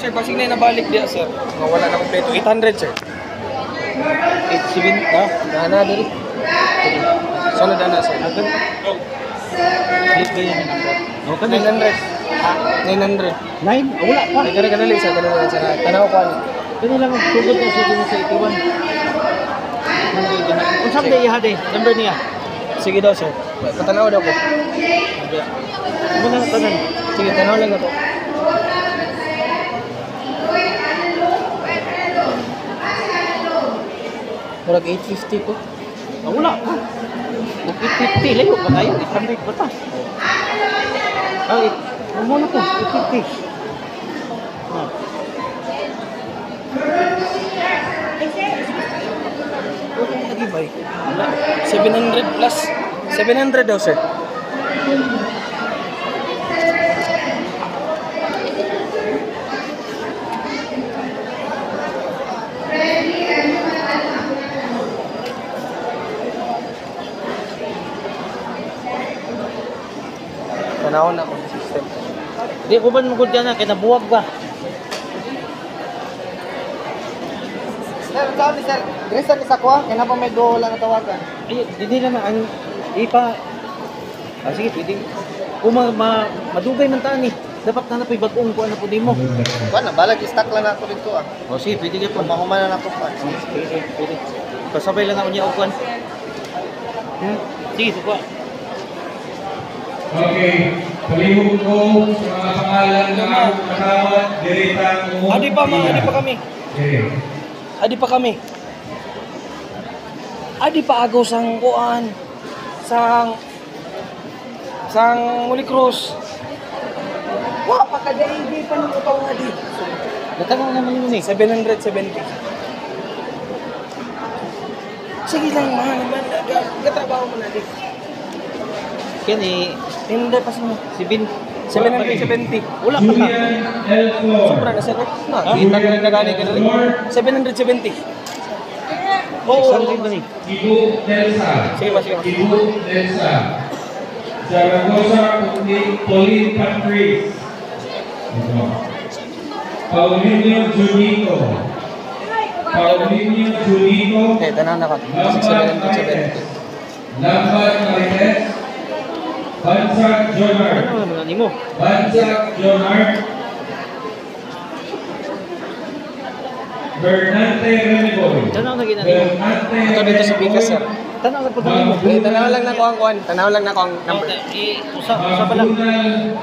sir, pasig na nabalik diya sir. Nga wala na kompleto. 800 sir. 87 ka? Dana diri. Sunod na sir. Agad? Click ba yan? O, 900. 900. 9? Wala pa. Ay, gana kanali sa kanila sa tanaw ko ani. Kani lang ang tugod na siya sa 81. Kung saan na ihade, number niya? Sige daw sir. Patanaw daw ko. Ano na tanan? Sige, tanaw lang ako. Murag 850 ko. Wala pa. 850, layo pa tayo. 800 ba ta? Ay, muna ko, 850. Lagi ba? 700 plus. 700 daw sir. Tanawon ako sa system. Di ko ba magod dyan na, kaya nabuwag ba? Sir, sabi sir, Grisan isa ko kaya na pa may duho lang natawagan. Ay, hindi naman, ang ipa... sige, pwede. Kung madugay man taan eh, dapat na napay bagong kuha na po di mo. Kuha na, balag i-stack lang ako dito ah. O sige, pwede ka po. Mahuman na ako pa. Sige, pwede. Kasabay lang ako niya ukuan. Sige, suka. Okay, palihog ko sa mga pangalan ng aking kasawat, Diretang Adi pa kami. Okay. Adi pa kami. Adi pa agaw sang kuan. Sang Mulicruz. Wa pa kada hindi pa nang utaw adi. Natanong naman yun eh. 770. Sige lang mahal naman. Gatrabaho mo na di. Yan eh, Hindi pa mo. 770. wala pa ka. Julian L. Flor. Sobra na sir. Kita ka na gani ka rin. 770. Oo. Saan ba ni? Ibu Delsa. Sige ba, sige ba. Ibu Delsa. Zaragoza Pauline Patrice. Paulinho Junito. Paulinho Junito. Okay, tanan na ka. 770. Lambat Marites. Bansag Jonar. Ano naman mo? Bansag Jonar. Bernante Reniboy. Tanaw na ginagawa. Bernante Ito dito sa Bicas sir. Tanaw na po mo. Tanaw lang na ko ang kuan. Tanaw lang na ko ang number. Usa pa lang. Mabunal